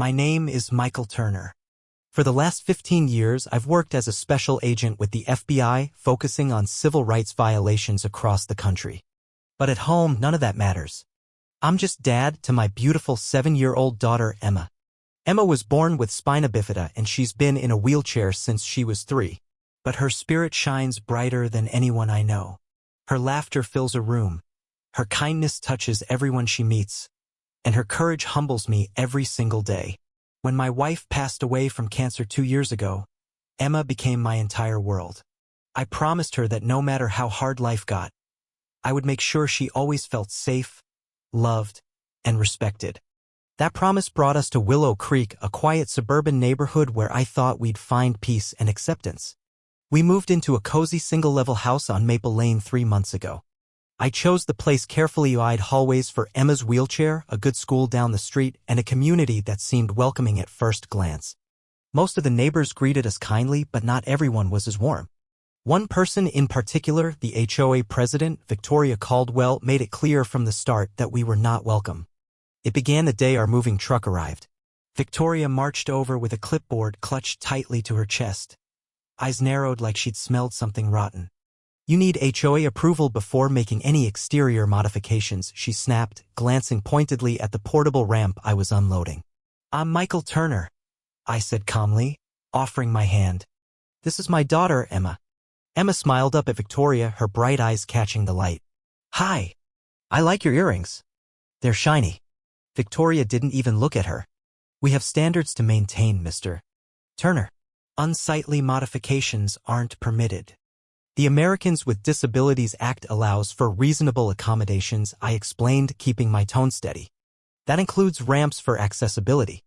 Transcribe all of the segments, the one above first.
My name is Michael Turner. For the last 15 years, I've worked as a special agent with the FBI, focusing on civil rights violations across the country. But at home, none of that matters. I'm just dad to my beautiful 7-year-old daughter, Emma. Emma was born with spina bifida and she's been in a wheelchair since she was 3. But her spirit shines brighter than anyone I know. Her laughter fills a room. Her kindness touches everyone she meets. And her courage humbles me every single day. When my wife passed away from cancer 2 years ago, Emma became my entire world. I promised her that no matter how hard life got, I would make sure she always felt safe, loved, and respected. That promise brought us to Willow Creek, a quiet suburban neighborhood where I thought we'd find peace and acceptance. We moved into a cozy single-level house on Maple Lane 3 months ago. I chose the place carefully wide hallways for Emma's wheelchair, a good school down the street, and a community that seemed welcoming at first glance. Most of the neighbors greeted us kindly, but not everyone was as warm. One person in particular, the HOA president, Victoria Caldwell, made it clear from the start that we were not welcome. It began the day our moving truck arrived. Victoria marched over with a clipboard clutched tightly to her chest. Eyes narrowed like she'd smelled something rotten. "You need HOA approval before making any exterior modifications," she snapped, glancing pointedly at the portable ramp I was unloading. "I'm Michael Turner," I said calmly, offering my hand. "This is my daughter, Emma." Emma smiled up at Victoria, her bright eyes catching the light. "Hi. I like your earrings. They're shiny." Victoria didn't even look at her. "We have standards to maintain, Mr. Turner. Unsightly modifications aren't permitted." The Americans with Disabilities Act allows for reasonable accommodations, I explained, keeping my tone steady. "That includes ramps for accessibility."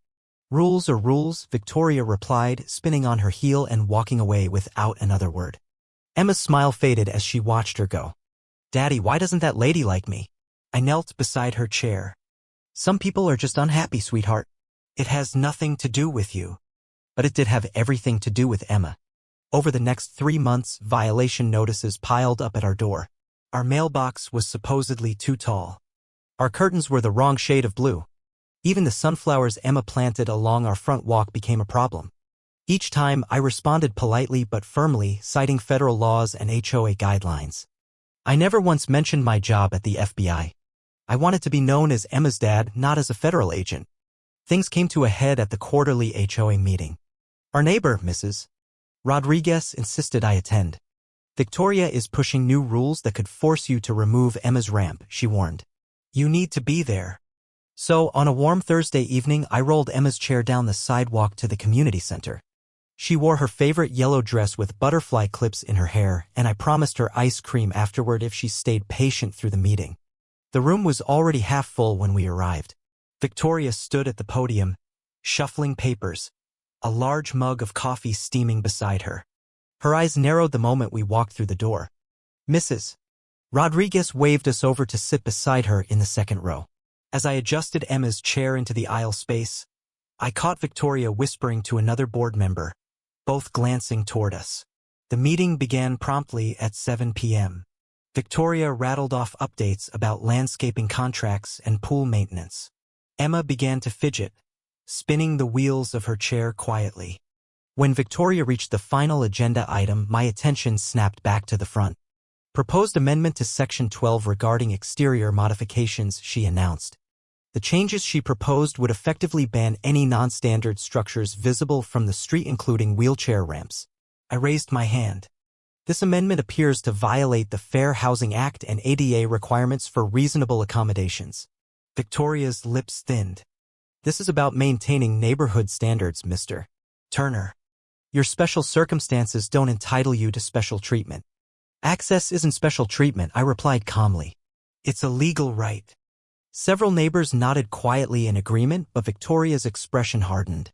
"Rules are rules," Victoria replied, spinning on her heel and walking away without another word. Emma's smile faded as she watched her go. "Daddy, why doesn't that lady like me?" I knelt beside her chair. "Some people are just unhappy, sweetheart. It has nothing to do with you." But it did have everything to do with Emma. Over the next 3 months, violation notices piled up at our door. Our mailbox was supposedly too tall. Our curtains were the wrong shade of blue. Even the sunflowers Emma planted along our front walk became a problem. Each time, I responded politely but firmly, citing federal laws and HOA guidelines. I never once mentioned my job at the FBI. I wanted to be known as Emma's dad, not as a federal agent. Things came to a head at the quarterly HOA meeting. Our neighbor, Mrs. Rodriguez, insisted I attend. "Victoria is pushing new rules that could force you to remove Emma's ramp," she warned. "You need to be there." So, on a warm Thursday evening, I rolled Emma's chair down the sidewalk to the community center. She wore her favorite yellow dress with butterfly clips in her hair, and I promised her ice cream afterward if she stayed patient through the meeting. The room was already half full when we arrived. Victoria stood at the podium, shuffling papers, a large mug of coffee steaming beside her. Her eyes narrowed the moment we walked through the door. Mrs. Rodriguez waved us over to sit beside her in the second row. As I adjusted Emma's chair into the aisle space, I caught Victoria whispering to another board member, both glancing toward us. The meeting began promptly at 7 p.m. Victoria rattled off updates about landscaping contracts and pool maintenance. Emma began to fidget, spinning the wheels of her chair quietly. When Victoria reached the final agenda item, my attention snapped back to the front. "Proposed amendment to Section 12 regarding exterior modifications," she announced. The changes she proposed would effectively ban any non-standard structures visible from the street, including wheelchair ramps. I raised my hand. "This amendment appears to violate the Fair Housing Act and ADA requirements for reasonable accommodations." Victoria's lips thinned. "This is about maintaining neighborhood standards, Mr. Turner. Your special circumstances don't entitle you to special treatment." "Access isn't special treatment," I replied calmly. "It's a legal right." Several neighbors nodded quietly in agreement, but Victoria's expression hardened.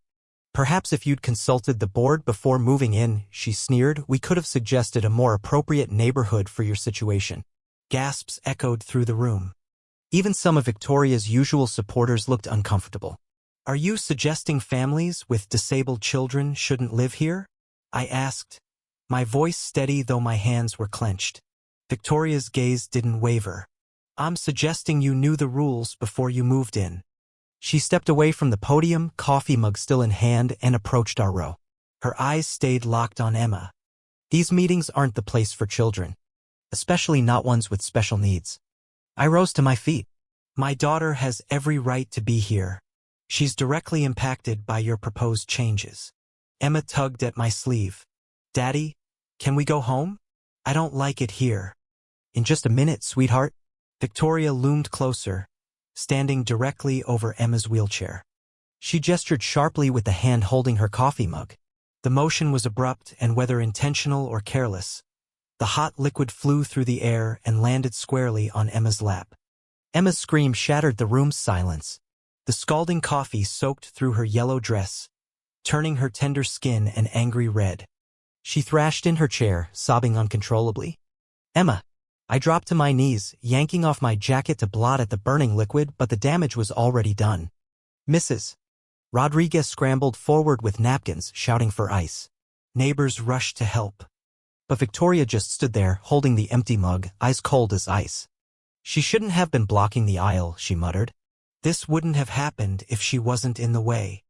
"Perhaps if you'd consulted the board before moving in," she sneered, "we could have suggested a more appropriate neighborhood for your situation." Gasps echoed through the room. Even some of Victoria's usual supporters looked uncomfortable. "Are you suggesting families with disabled children shouldn't live here?" I asked, my voice steady though my hands were clenched. Victoria's gaze didn't waver. "I'm suggesting you knew the rules before you moved in." She stepped away from the podium, coffee mug still in hand, and approached our row. Her eyes stayed locked on Emma. These meetings aren't the place for children, especially not ones with special needs. I rose to my feet. My daughter has every right to be here. She's directly impacted by your proposed changes. Emma tugged at my sleeve. Daddy, can we go home? I don't like it here. In just a minute, sweetheart. Victoria loomed closer, standing directly over Emma's wheelchair. She gestured sharply with the hand holding her coffee mug. The motion was abrupt, and whether intentional or careless, the hot liquid flew through the air and landed squarely on Emma's lap. Emma's scream shattered the room's silence. The scalding coffee soaked through her yellow dress, turning her tender skin an angry red. She thrashed in her chair, sobbing uncontrollably. Emma! I dropped to my knees, yanking off my jacket to blot at the burning liquid, but the damage was already done. Mrs. Rodriguez scrambled forward with napkins, shouting for ice. Neighbors rushed to help. But Victoria just stood there, holding the empty mug, eyes cold as ice. She shouldn't have been blocking the aisle, she muttered. This wouldn't have happened if she wasn't in the way.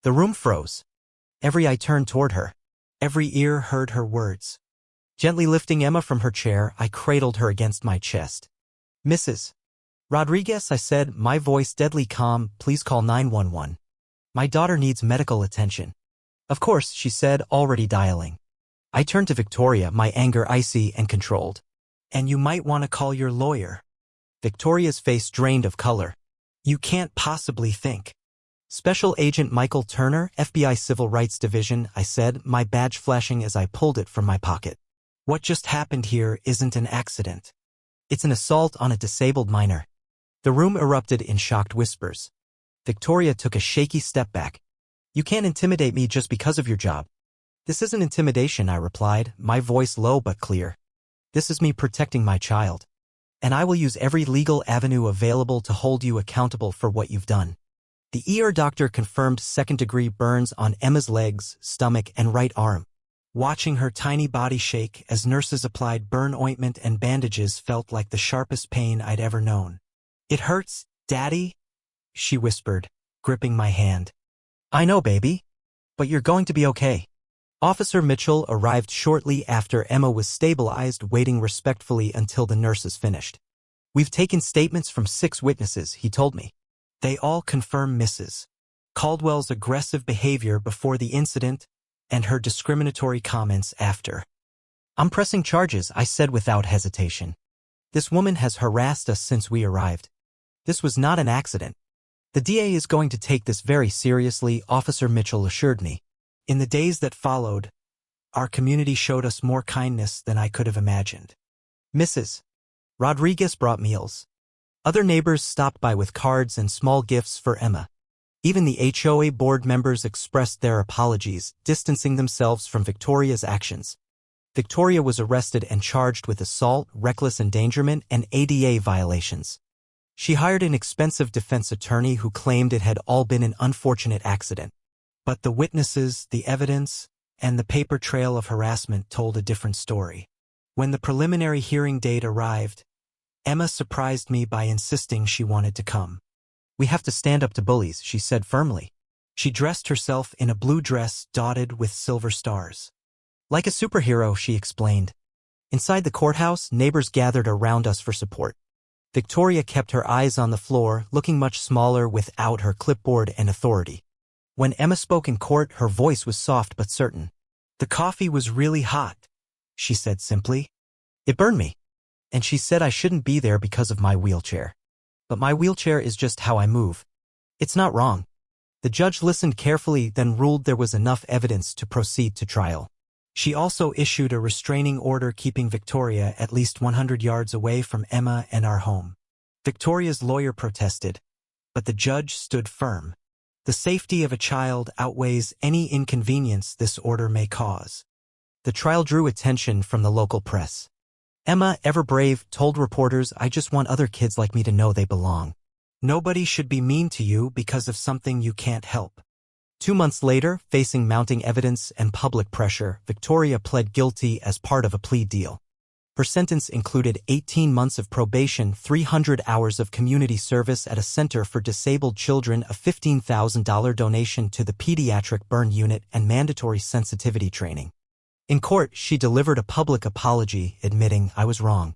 The room froze. Every eye turned toward her. Every ear heard her words. Gently lifting Emma from her chair, I cradled her against my chest. Mrs. Rodriguez, I said, my voice deadly calm, please call 911. My daughter needs medical attention. Of course, she said, already dialing. I turned to Victoria, my anger icy and controlled. And you might want to call your lawyer. Victoria's face drained of color. You can't possibly think. Special Agent Michael Turner, FBI Civil Rights Division, I said, my badge flashing as I pulled it from my pocket. What just happened here isn't an accident. It's an assault on a disabled minor. The room erupted in shocked whispers. Victoria took a shaky step back. You can't intimidate me just because of your job. This isn't intimidation, I replied, my voice low but clear. This is me protecting my child. And I will use every legal avenue available to hold you accountable for what you've done. The ER doctor confirmed second-degree burns on Emma's legs, stomach, and right arm. Watching her tiny body shake as nurses applied burn ointment and bandages felt like the sharpest pain I'd ever known. It hurts, Daddy, she whispered, gripping my hand. I know, baby. But you're going to be okay. Officer Mitchell arrived shortly after Emma was stabilized, waiting respectfully until the nurses finished. We've taken statements from 6 witnesses, he told me. They all confirm Mrs. Caldwell's aggressive behavior before the incident and her discriminatory comments after. I'm pressing charges, I said without hesitation. This woman has harassed us since we arrived. This was not an accident. The DA is going to take this very seriously, Officer Mitchell assured me. In the days that followed, our community showed us more kindness than I could have imagined. Mrs. Rodriguez brought meals. Other neighbors stopped by with cards and small gifts for Emma. Even the HOA board members expressed their apologies, distancing themselves from Victoria's actions. Victoria was arrested and charged with assault, reckless endangerment, and ADA violations. She hired an expensive defense attorney who claimed it had all been an unfortunate accident. But the witnesses, the evidence, and the paper trail of harassment told a different story. When the preliminary hearing date arrived, Emma surprised me by insisting she wanted to come. We have to stand up to bullies, she said firmly. She dressed herself in a blue dress dotted with silver stars. Like a superhero, she explained. Inside the courthouse, neighbors gathered around us for support. Victoria kept her eyes on the floor, looking much smaller without her clipboard and authority. When Emma spoke in court, her voice was soft but certain. The coffee was really hot, she said simply. It burned me. And she said I shouldn't be there because of my wheelchair. But my wheelchair is just how I move. It's not wrong. The judge listened carefully, then ruled there was enough evidence to proceed to trial. She also issued a restraining order keeping Victoria at least 100 yards away from Emma and our home. Victoria's lawyer protested, but the judge stood firm. The safety of a child outweighs any inconvenience this order may cause. The trial drew attention from the local press. Emma, ever brave, told reporters, I just want other kids like me to know they belong. Nobody should be mean to you because of something you can't help. 2 months later, facing mounting evidence and public pressure, Victoria pled guilty as part of a plea deal. Her sentence included 18 months of probation, 300 hours of community service at a center for disabled children, a $15,000 donation to the pediatric burn unit, and mandatory sensitivity training. In court, she delivered a public apology, admitting, "I was wrong.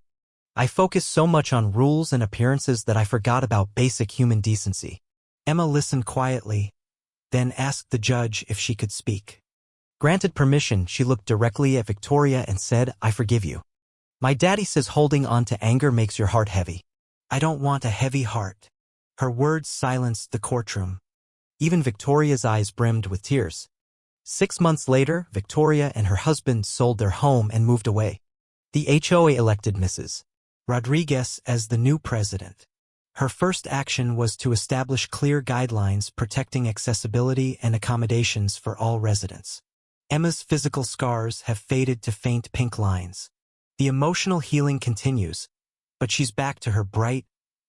I focused so much on rules and appearances that I forgot about basic human decency." Emma listened quietly, then asked the judge if she could speak. Granted permission, she looked directly at Victoria and said, "I forgive you. My daddy says holding on to anger makes your heart heavy. I don't want a heavy heart." Her words silenced the courtroom. Even Victoria's eyes brimmed with tears. 6 months later, Victoria and her husband sold their home and moved away. The HOA elected Mrs. Rodriguez as the new president. Her first action was to establish clear guidelines protecting accessibility and accommodations for all residents. Emma's physical scars have faded to faint pink lines. The emotional healing continues, but she's back to her bright,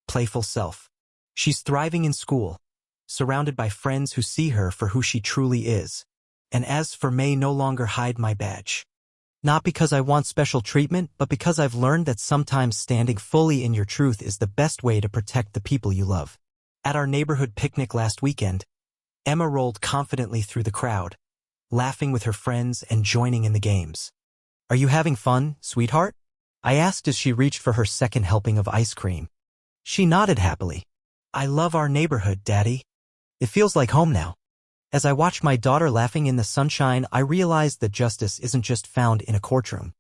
playful self. She's thriving in school, surrounded by friends who see her for who she truly is. And as for may no longer hide my badge. Not because I want special treatment, but because I've learned that sometimes standing fully in your truth is the best way to protect the people you love. At our neighborhood picnic last weekend, Emma rolled confidently through the crowd, laughing with her friends and joining in the games. "Are you having fun, sweetheart?" I asked as she reached for her second helping of ice cream. She nodded happily. "I love our neighborhood, Daddy. It feels like home now." As I watched my daughter laughing in the sunshine, I realized that justice isn't just found in a courtroom.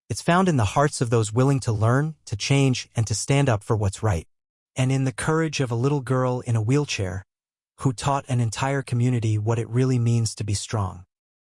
It's found in the hearts of those willing to learn, to change, and to stand up for what's right. And in the courage of a little girl in a wheelchair who taught an entire community what it really means to be strong.